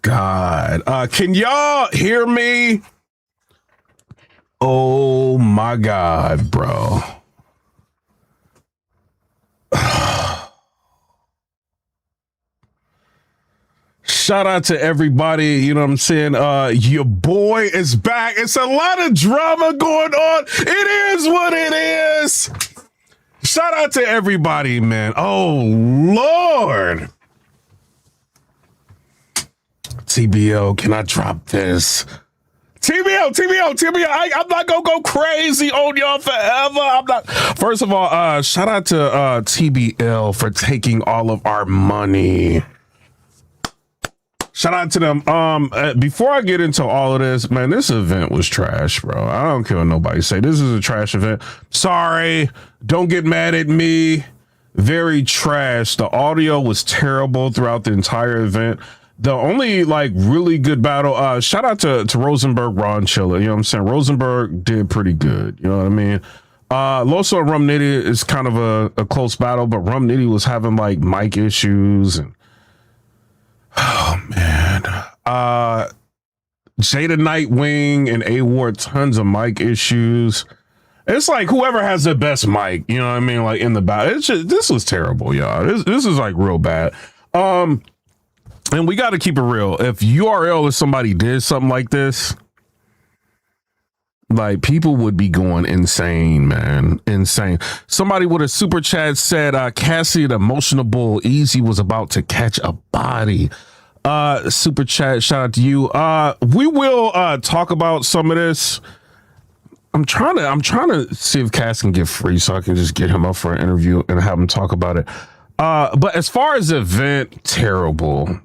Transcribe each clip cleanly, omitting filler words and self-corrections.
God. Can y'all hear me? Oh my God, bro. Shout out to everybody, you know what I'm saying? Your boy is back. It's a lot of drama going on. It is what it is. Shout out to everybody, man. Oh, Lord. TBO, can I drop this? TBO. I'm not gonna go crazy on y'all forever. I'm not. First of all, shout out to TBL for taking all of our money. Shout out to them. Before I get into all of this, man, this event was trash, bro. I don't care what nobody say. This is a trash event. Sorry, don't get mad at me. Very trash. The audio was terrible throughout the entire event. The only like really good battle, shout out to Rosenberg, Ron Chiller. You know what I'm saying? Rosenberg did pretty good. You know what I mean? Loso and Rum Nitty is kind of a close battle, but Rum Nitty was having like mic issues and oh man. Jada Nightwing and A Ward, tons of mic issues. It's like whoever has the best mic, you know what I mean? Like in the battle. It's just, this was terrible, y'all. This is like real bad. And we got to keep it real. If URL or somebody did something like this, like people would be going insane, man. Insane. Somebody with a super chat said, Cassidy, the emotional bull, Eazy was about to catch a body. Super chat, shout out to you. We will talk about some of this. I'm trying to see if Cass can get free so I can just get him up for an interview and have him talk about it. But as far as the event, terrible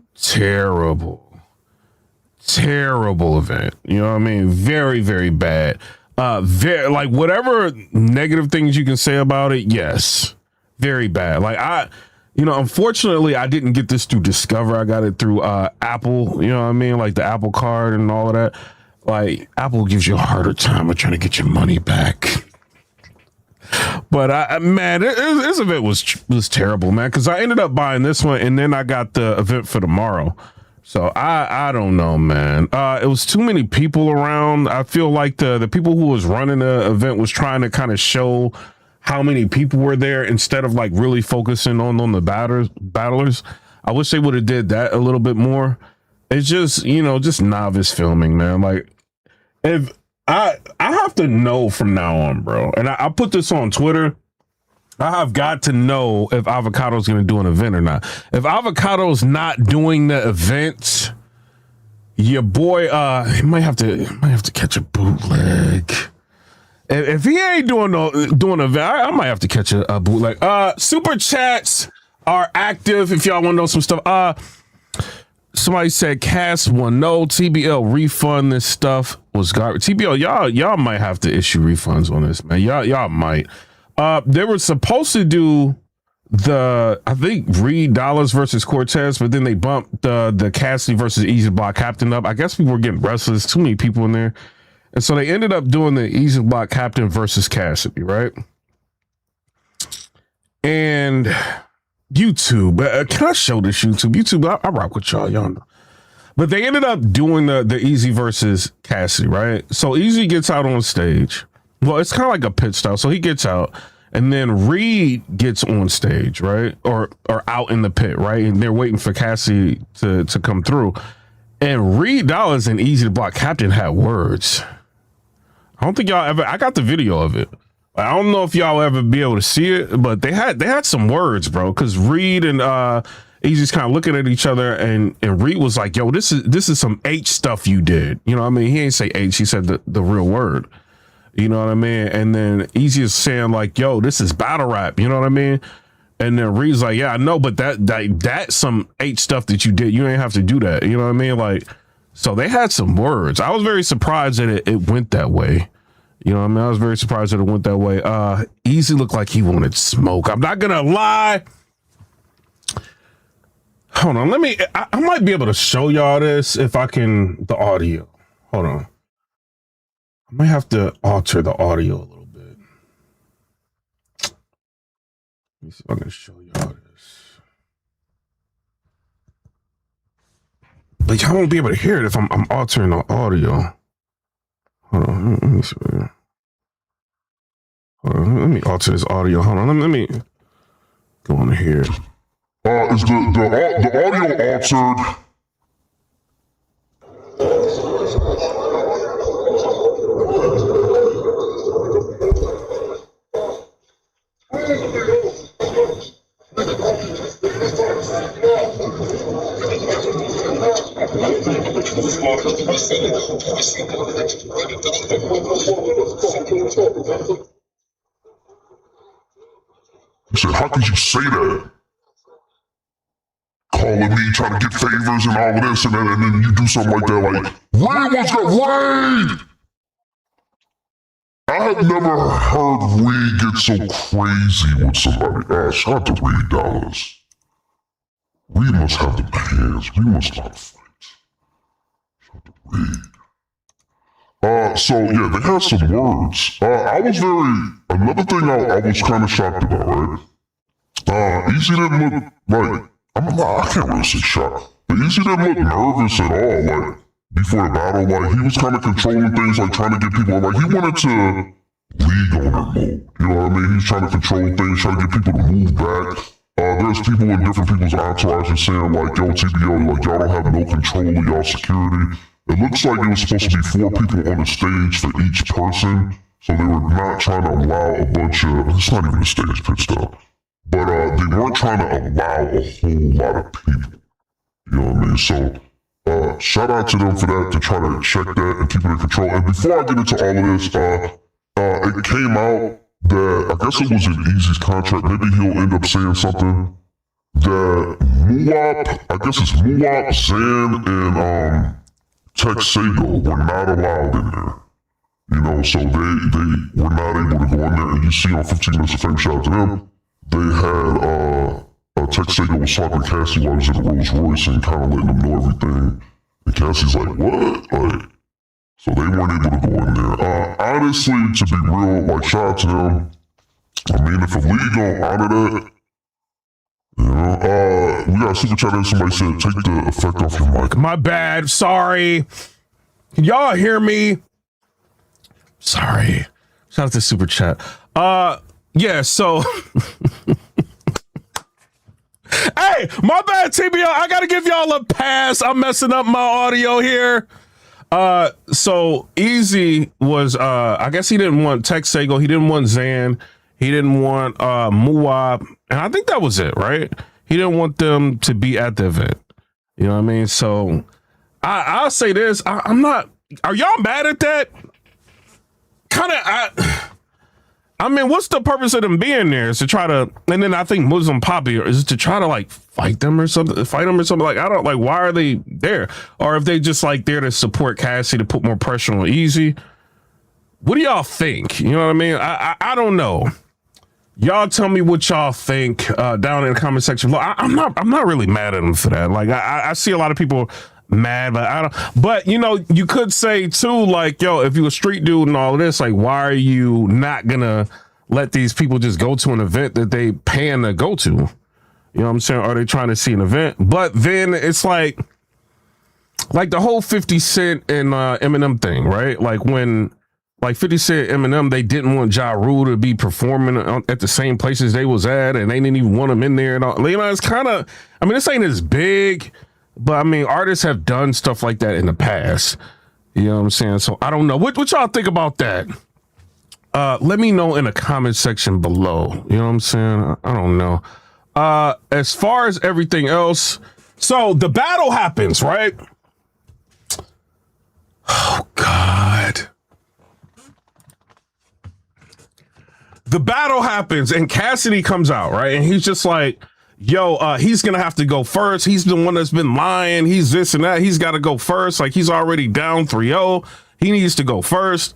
event. You know what I mean? Very, very bad. Very like whatever negative things you can say about it. Yes, very bad. Like unfortunately, I didn't get this through Discover. I got it through Apple. You know what I mean? Like the Apple Card and all of that. Like Apple gives you a harder time of trying to get your money back. But man, this event was terrible, man. Because I ended up buying this one, and then I got the event for tomorrow. So I don't know, man. It was too many people around. I feel like the people who was running the event was trying to kind of show how many people were there instead of like really focusing on the battlers. I wish they would have did that a little bit more. It's just, just novice filming, man. Like if I have to know from now on, bro. And I put this on Twitter. I have got to know if Avocado's going to do an event or not. If Avocado's not doing the event, your boy, he might have to catch a bootleg. If he ain't doing an event, I might have to catch a bootleg. Super chats are active if y'all want to know some stuff. Somebody said Cass won. No, TBL refund. This stuff was garbage. TBL, y'all might have to issue refunds on this, man. Y'all might. They were supposed to do I think Reed Dollars versus Cortez, but then they bumped the Cassidy versus Eazy Block Captain up. I guess people were getting restless. Too many people in there. And so they ended up doing the Eazy Block Captain versus Cassidy, right? And YouTube, can I show this YouTube? YouTube, I rock with y'all know. But they ended up doing the Eazy versus Cassidy, right? So Eazy gets out on stage. Well, it's kind of like a pit style. So he gets out, and then Reed gets on stage, right? Or out in the pit, right? And they're waiting for Cassidy to come through. And Reed Dollars and Eazy Block Captain had words. I don't think y'all ever. I got the video of it. I don't know if y'all ever be able to see it, but they had some words, bro. Because Reed and Eazy's kind of looking at each other, and Reed was like, "Yo, this is some H stuff you did." You know what I mean? He ain't say H. He said the real word. You know what I mean? And then Eazy is saying like, "Yo, this is battle rap." You know what I mean? And then Reed's like, "Yeah, I know, but that's some H stuff that you did. You ain't have to do that." You know what I mean? Like, so they had some words. I was very surprised that it went that way. You know what I mean? I was very surprised that it went that way. Eazy looked like he wanted smoke. I'm not gonna lie. Hold on, I might be able to show y'all this if I can, the audio. Hold on. I might have to alter the audio a little bit. Let me see if I can show y'all this. But y'all won't be able to hear it if I'm altering the audio. Hold on, let me see. Hold on, let me alter this audio. Hold on, let me go on here. Is the audio altered? He said, how could you say that? Calling me, trying to get favors and all of this, and then you do something like that, like, Ray, what's up, Ray? I have never heard Reed get so crazy with somebody. Shout out to Reed Dollars. Reed must have the hands. Reed must know how to fight. Shout out to Reed. So yeah, they had some words. Another thing I was kind of shocked about, right? Eazy didn't look like, I can't really say shocked, but Eazy didn't look nervous at all, like, before the battle. Like, he was kind of controlling things, like, trying to get people, like, he wanted to league owner mode, you know what I mean? He's trying to control things, trying to get people to move back. There's people in different people's entourages saying, like, yo, TBO, like, y'all don't have no control of y'all security. It looks like it was supposed to be 4 people on the stage for each person, so they were not trying to allow a bunch of, it's not even a stage pitch though, but they weren't trying to allow a whole lot of people, you know what I mean? So, shout out to them for that, to try to check that and keep it in control. And before I get into all of this, it came out that, I guess it was in Eazy's contract, maybe he'll end up saying something, that Muwap, I guess it's Muwap, Zan, and Texago were not allowed in there. You know, so they were not able to go in there. And you see on 15 Minutes of Fame, shout out to them, they had Texago was talking to Cassidy while he was in the Rolls Royce and kind of letting them know everything. And Cassie's like, what? Like, so they weren't able to go in there. Honestly, to be real, like, shout out to them. I mean, if the league don't honor that, you know, we got a super chat and somebody said, take the effect off your mic. My bad, sorry. Can y'all hear me? Sorry. Shout out to super chat. Yeah, so hey, my bad, TBO. I gotta give y'all a pass. I'm messing up my audio here. So Eazy was I guess he didn't want Texago, he didn't want Zan, he didn't want Muwap, and I think that was it, right? He didn't want them to be at the event. You know what I mean? So I'll say this, I'm not, are y'all mad at that? I mean, what's the purpose of them being there? Is to try to, and then I think Muslim Poppy, is it to try to like fight them or something? Like, I don't, like, why are they there? Or if they just like there to support Cassie, to put more pressure on Eazy. What do y'all think? You know what I mean? I don't know. Y'all tell me what y'all think down in the comment section below. I'm not really mad at them for that. Like, I see a lot of people mad, but I don't, but you know, you could say too, like, yo, if you a street dude and all of this, like, why are you not gonna let these people just go to an event that they paying to go to? You know what I'm saying? Are they trying to see an event? But then it's like the whole 50 Cent and Eminem thing, right? Like when like 50 Cent and Eminem, they didn't want Ja Rule to be performing at the same places they was at, and they didn't even want him in there and all. You know, it's kind of, I mean, this ain't as big, but I mean, artists have done stuff like that in the past. You know what I'm saying? So I don't know. What y'all think about that? Let me know in the comment section below. You know what I'm saying? I don't know. As far as everything else, so the battle happens, right? Oh, God. The battle happens and Cassidy comes out, right? And he's just like, yo, he's gonna have to go first. He's the one that's been lying. He's this and that. He's got to go first. Like, he's already down 3-0. He needs to go first.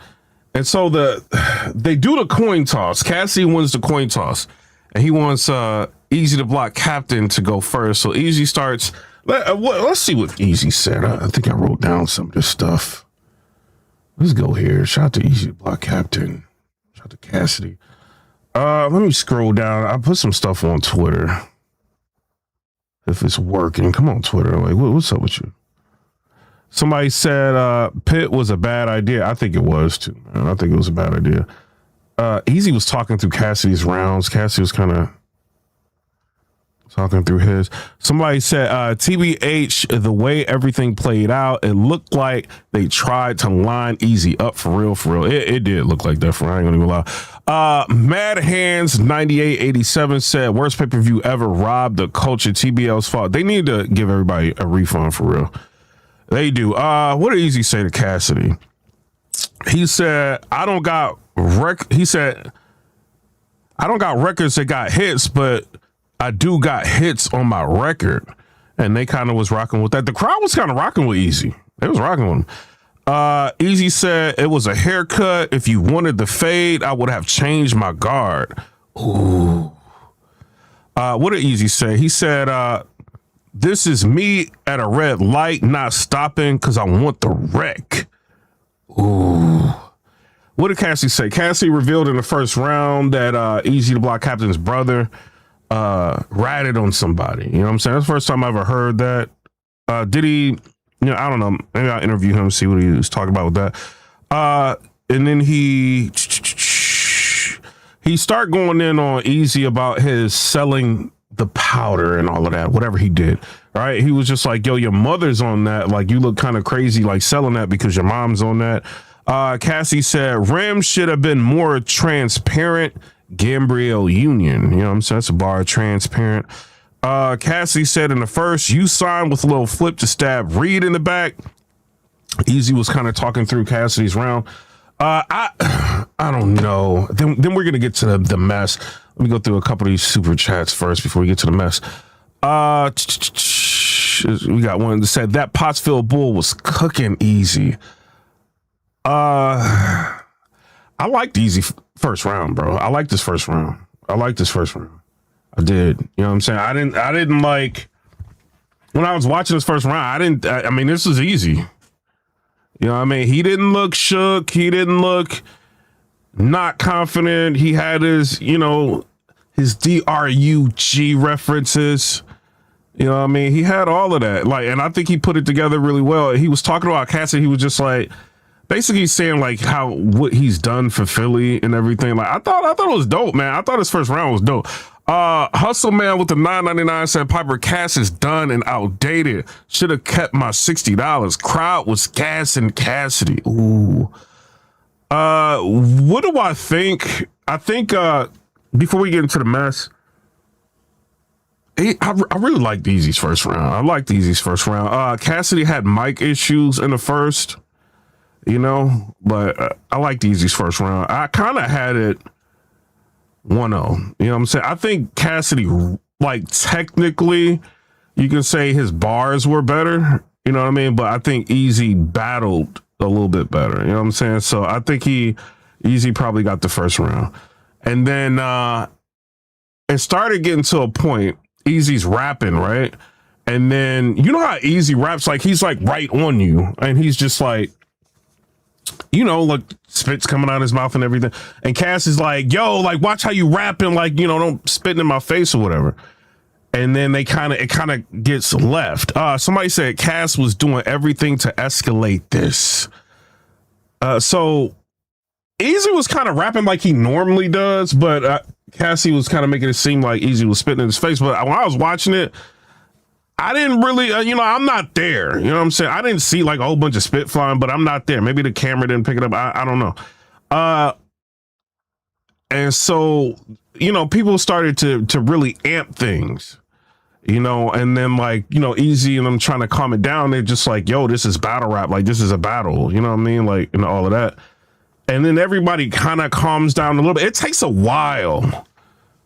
And so they do the coin toss. Cassidy wins the coin toss, and he wants Eazy the Block Captain to go first. So Eazy starts. Let's see what Eazy said. I think I wrote down some of this stuff. Let's go here. Shout out to Eazy the Block Captain. Shout out to Cassidy. Let me scroll down. I put some stuff on Twitter. If it's working, come on, Twitter. Like, what's up with you? Somebody said Pitt was a bad idea. I think it was too, man. I think it was a bad idea. Eazy was talking through Cassidy's rounds. Cassidy was kind of talking through his. Somebody said TBH, the way everything played out, it looked like they tried to line Eazy up for real, for real. It did look like that, for I ain't gonna even lie. Mad Hands 9887 said worst pay-per-view ever, robbed the culture, TBL's fault. They need to give everybody a refund for real. They do. What did Eazy say to Cassidy? He said, I don't got records that got hits, but I do got hits on my record. And they kind of was rocking with that. The crowd was kind of rocking with Eazy. They was rocking with him. Eazy said it was a haircut. If you wanted the fade, I would have changed my guard. Ooh. What did Eazy say? He said, this is me at a red light, not stopping because I want the wreck. Ooh. What did Cassidy say? Cassidy revealed in the first round that Eazy the Block Captain's brother ratted on somebody. You know what I'm saying? That's the first time I ever heard that. Did he, you know, I don't know. Maybe I'll interview him, see what he was talking about with that. And then he started going in on Eazy about his selling the powder and all of that, whatever he did. Right? He was just like, yo, your mother's on that. Like, you look kind of crazy, like selling that because your mom's on that. Cassie said, Ram should have been more transparent. Gabriel Union, you know what I'm saying? That's a bar, transparent. Cassie said in the first, you signed with a little flip to stab Reed in the back. Eazy was kind of talking through Cassidy's round. I don't know. Then we're gonna get to the mess. Let me go through a couple of these super chats first before we get to the mess. We got one that said that Pottsville Bull was cooking Eazy. I liked Eazy first round, bro. I like this first round. I did. You know what I'm saying? I didn't like when I was watching this first round. I mean, this was easy. You know what I mean? He didn't look shook. He didn't look not confident. He had his, you know, his DRUG references. You know what I mean? He had all of that. Like, and I think he put it together really well. He was talking about Cassidy. He was just like, basically saying like what he's done for Philly and everything. Like I thought it was dope, man. I thought his first round was dope. Hustle Man with the $9.99 said Piper Cass is done and outdated. Should have kept my $60. Crowd was gassing Cassidy. Ooh. What do I think? I think before we get into the mess, I really liked Eazy's first round. Cassidy had mic issues in the first. You know, but I liked Eazy's first round. I kind of had it 1-0. You know what I'm saying? I think Cassidy, like, technically, you can say his bars were better. You know what I mean? But I think Eazy battled a little bit better. You know what I'm saying? So I think Eazy probably got the first round. And then it started getting to a point, Eazy's rapping, right? And then, you know how Eazy raps? Like, he's, like, right on you. And he's just like, you know, like spit's coming out of his mouth and everything. And Cass is like, yo, like, watch how you rapping, like, you know, don't spit in my face or whatever. And then it kind of gets left. Somebody said Cass was doing everything to escalate this. So Eazy was kind of rapping like he normally does, but Cassie was kind of making it seem like Eazy was spitting in his face. But when I was watching it, I didn't really, you know, I'm not there. You know what I'm saying? I didn't see like a whole bunch of spit flying, but I'm not there. Maybe the camera didn't pick it up. I don't know. And so, you know, people started to really amp things, you know, and then like, you know, Eazy and them trying to calm it down. They're just like, yo, this is battle rap. Like, this is a battle. You know what I mean? Like, and all of that. And then everybody kind of calms down a little bit. It takes a while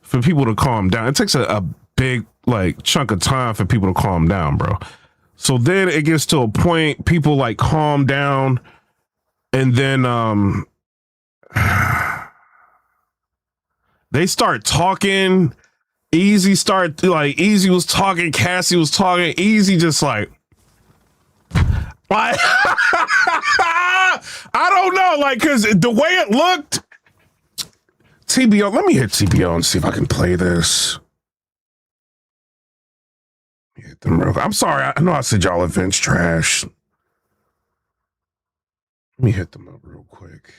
for people to calm down. It takes a big like chunk of time for people to calm down, bro. So then it gets to a point, people like calm down, and then they start talking. Eazy was talking, Cassie was talking, Eazy just like I don't know, like, cause the way it looked, TBO, let me hit TBO and see if I can play this. I'm sorry, I know I said y'all events trash. Let me hit them up real quick.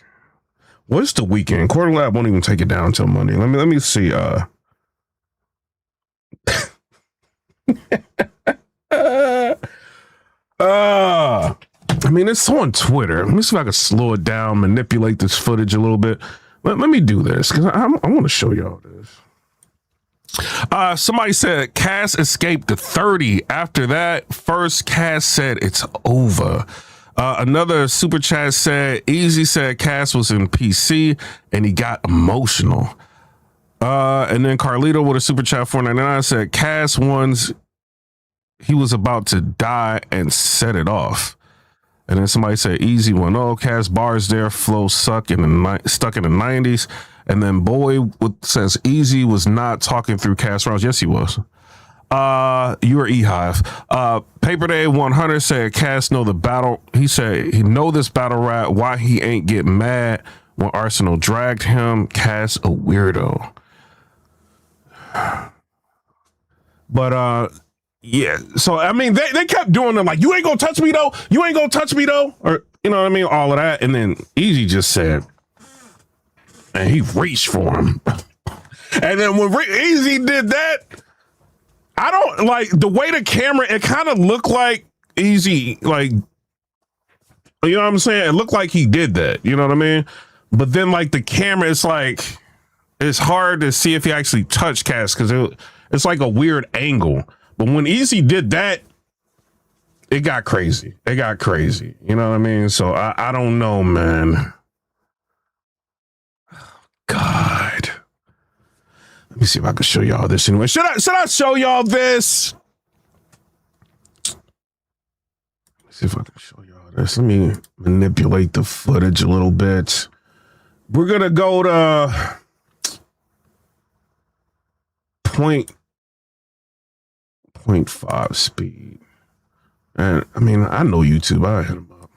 What's the weekend? Quarter Lab won't even take it down until Monday. Let me see. I mean, it's on Twitter. Let me see if I can slow it down, manipulate this footage a little bit. Let me do this because I want to show y'all this. Somebody said Cass escaped to 30. After that, first Cass said it's over. Another super chat said Eazy said Cass was in PC and he got emotional. And then Carlito with a super chat 499 said Cass once he was about to die and set it off. And then somebody said Eazy went, oh, Cass bars there, flow stuck in the 90s. And then Boy says Eazy was not talking through Cass rounds. Yes, he was. You were E-Hive. Paper Day 100 said Cass know the battle. He said he know this battle rap. Why he ain't get mad when Arsenal dragged him. Cass a weirdo. But yeah. So I mean, they kept doing them like, you ain't gonna touch me though. You ain't gonna touch me though. Or you know what I mean? All of that. And then Eazy just said, and he reached for him. And then when Eazy did that, I don't like the way the camera, it kind of looked like Eazy, like, you know what I'm saying? It looked like he did that, you know what I mean? But then like the camera, it's like, it's hard to see if he actually touched Cass because it's like a weird angle. But when Eazy did that, it got crazy. It got crazy. You know what I mean? So I don't know, man. God. Let me see if I can show y'all this anyway. Should I show y'all this? Let me see if I can show y'all this. Let me manipulate the footage a little bit. We're gonna go to point 0.5 speed. And I mean, I know YouTube. I hit him up.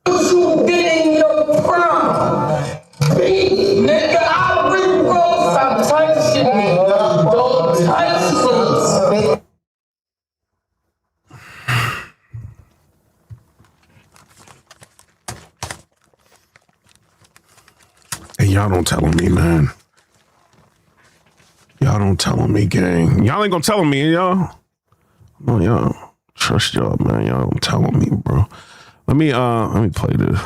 You getting your problem. Nigga, I really will stop touching me. Don't touch me. Hey, y'all don't tell me, man. Y'all don't tell me, gang. Y'all ain't gonna tell me, y'all. No, y'all. Trust y'all, man. Y'all don't tell me, bro. Let me play this.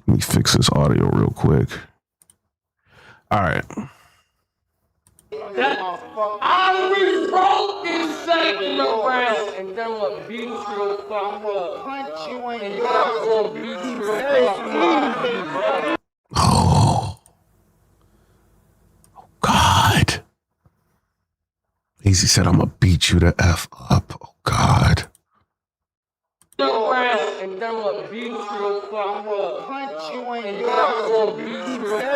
Let me fix this audio real quick. All right. I really broke this second around and then what beat you up, punch you in the mouth, beat you up. Oh, God. Eazy said, I'm gonna beat you the F up. Oh, God. Around and then what beat you up, punch you in the mouth, beat you up.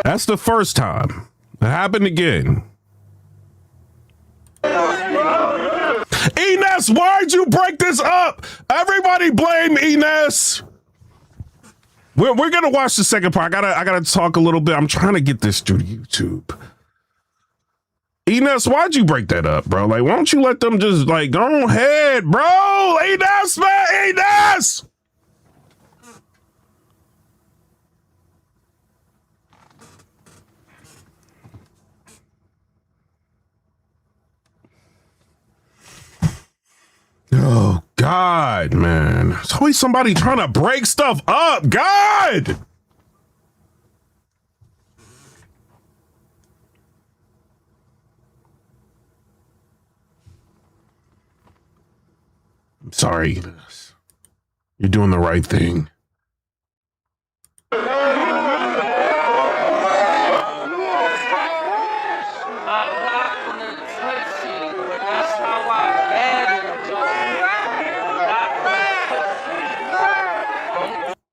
That's the first time. It happened again. Enes, why'd you break this up? Everybody blame Enes. We're gonna watch the second part. I gotta talk a little bit. I'm trying to get this to YouTube. Enes, why'd you break that up, bro? Like, why don't you let them just like go ahead, bro? Enes, man, Enes. Oh, God, man. There's always somebody trying to break stuff up. God! I'm sorry. You're doing the right thing.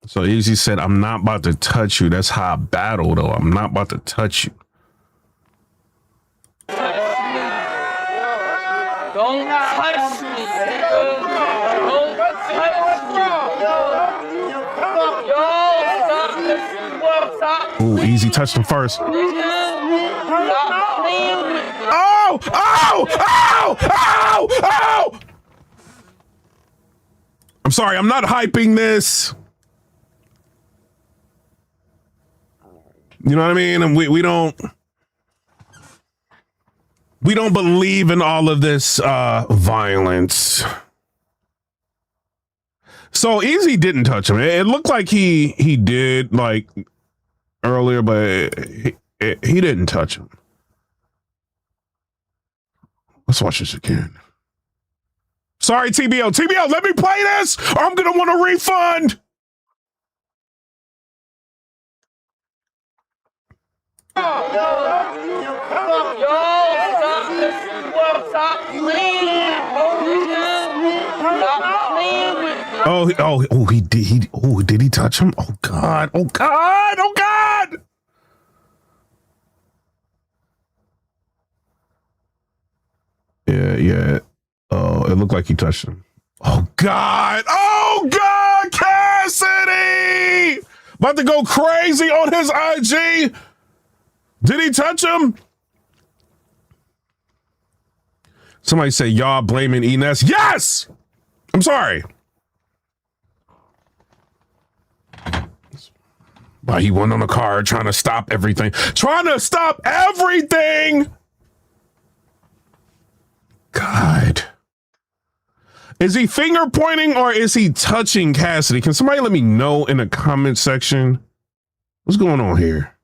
So Eazy said, I'm not about to touch you. That's how I battle, though. I'm not about to touch you. Don't touch me. Don't touch me. Ooh, Eazy touched him first. Stop playing with me. Oh! Oh! Oh! Oh! Oh! I'm sorry, I'm not hyping this. You know what I mean? And we don't believe in all of this violence. So Eazy didn't touch him. It looked like he did like earlier, but he didn't touch him. Let's watch this again. Sorry, TBO. TBO, let me play this or I'm gonna want a refund. Did he touch him? Oh God. Oh God. Oh God. Yeah. Oh, it looked like he touched him. Oh God. Oh God, Cassidy! About to go crazy on his IG. Did he touch him? Somebody say y'all blaming Enes. Yes! I'm sorry. But he went on a car trying to stop everything. Trying to stop everything! God. Is he finger pointing or is he touching Cassidy? Can somebody let me know in the comment section? What's going on here?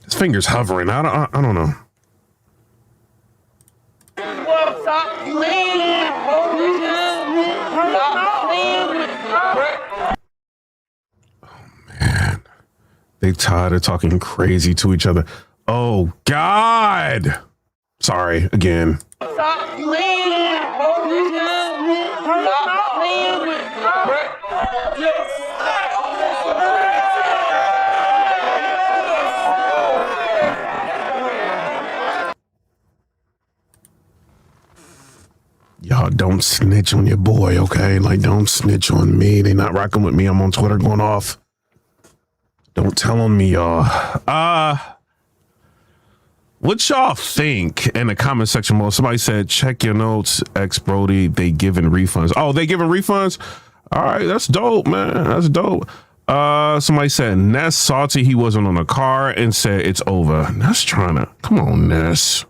His finger's hovering. I don't know. Man, they tired of talking crazy to each other. Oh God! Sorry again. Y'all don't snitch on your boy, okay? Like, don't snitch on me. They not rocking with me. I'm on Twitter going off. Don't tell on me, y'all. What y'all think in the comment section? Well, somebody said, check your notes, ex Brody. They giving refunds. Oh, they giving refunds? All right, that's dope, man. That's dope. Somebody said Ness salty he wasn't on the car and said it's over. Ness trying to, come on, Ness.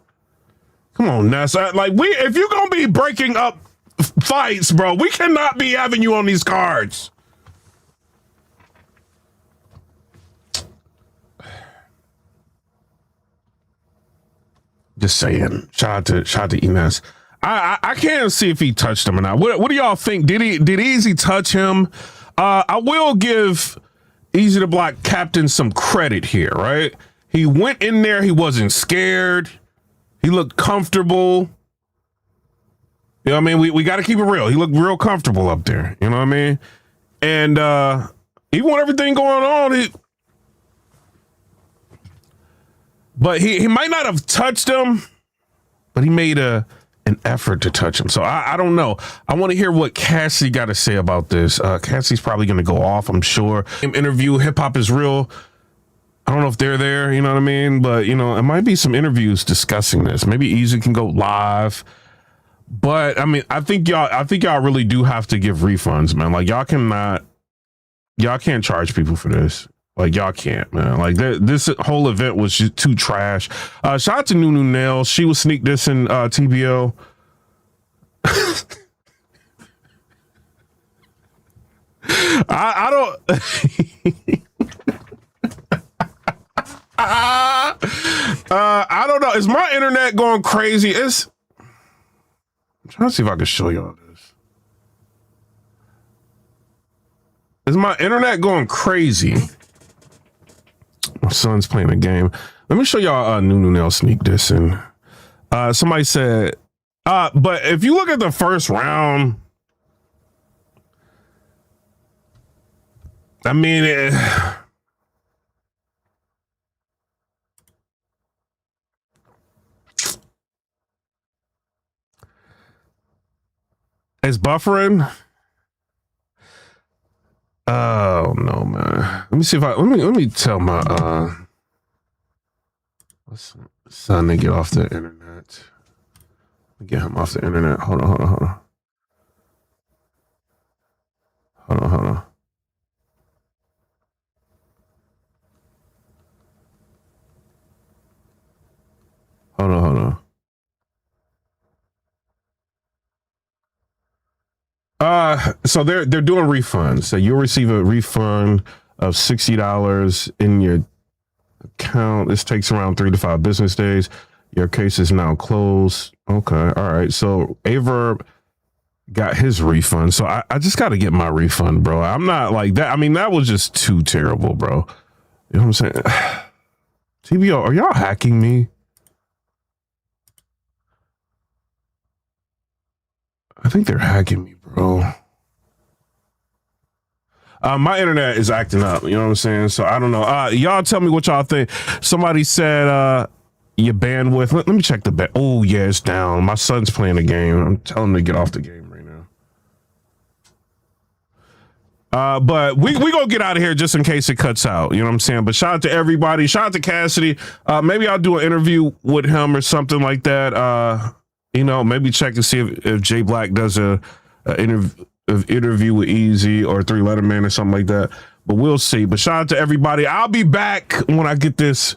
Come on, Ness. Like if you're gonna be breaking up fights, bro, we cannot be having you on these cards. Just saying. Shout out to Enes. I can't see if he touched him or not. What do y'all think? Did Eazy touch him? I will give Eazy the Block Captain some credit here, right? He went in there, he wasn't scared. He looked comfortable. You know what I mean? We got to keep it real. He looked real comfortable up there. You know what I mean? And even with everything going on, he might not have touched him, but he made an effort to touch him. So I don't know. I want to hear what Cassidy got to say about this. Cassidy's probably going to go off, I'm sure. Interview Hip Hop is Real. I don't know if they're there, you know what I mean? But, you know, it might be some interviews discussing this. Maybe Eazy can go live. But, I mean, I think y'all really do have to give refunds, man. Like, y'all can't charge people for this. Like, y'all can't, man. Like, this whole event was just too trash. Shout out to Nunu Nails. She was sneak dissing TBO. I don't... I don't know. Is my internet going crazy? I'm trying to see if I can show y'all this. Is my internet going crazy? My son's playing a game. Let me show y'all Nunu Nail sneak dissing. Somebody said, but if you look at the first round, I mean, It's buffering. Oh no, man. Let me see if I let me tell my son to get off the internet. Get him off the internet. Hold on. Hold on. So they're doing refunds. So you'll receive a refund of $60 in your account. This takes around 3 to 5 business days. Your case is now closed. Okay, all right. So Averb got his refund. So I just got to get my refund, bro. I'm not like that. I mean, that was just too terrible, bro. You know what I'm saying? TBO, are y'all hacking me? I think they're hacking me, bro. My internet is acting up. You know what I'm saying? So I don't know. Y'all tell me what y'all think. Somebody said your bandwidth. Let me check the band. Oh yeah, it's down. My son's playing a game. I'm telling him to get off the game right now. But we gonna get out of here just in case it cuts out. You know what I'm saying? But shout out to everybody. Shout out to Cassidy. Maybe I'll do an interview with him or something like that. You know, maybe check to see if Jay Black does a interview with Eazy or 3 Letter Man or something like that. But we'll see. But shout out to everybody. I'll be back when I get this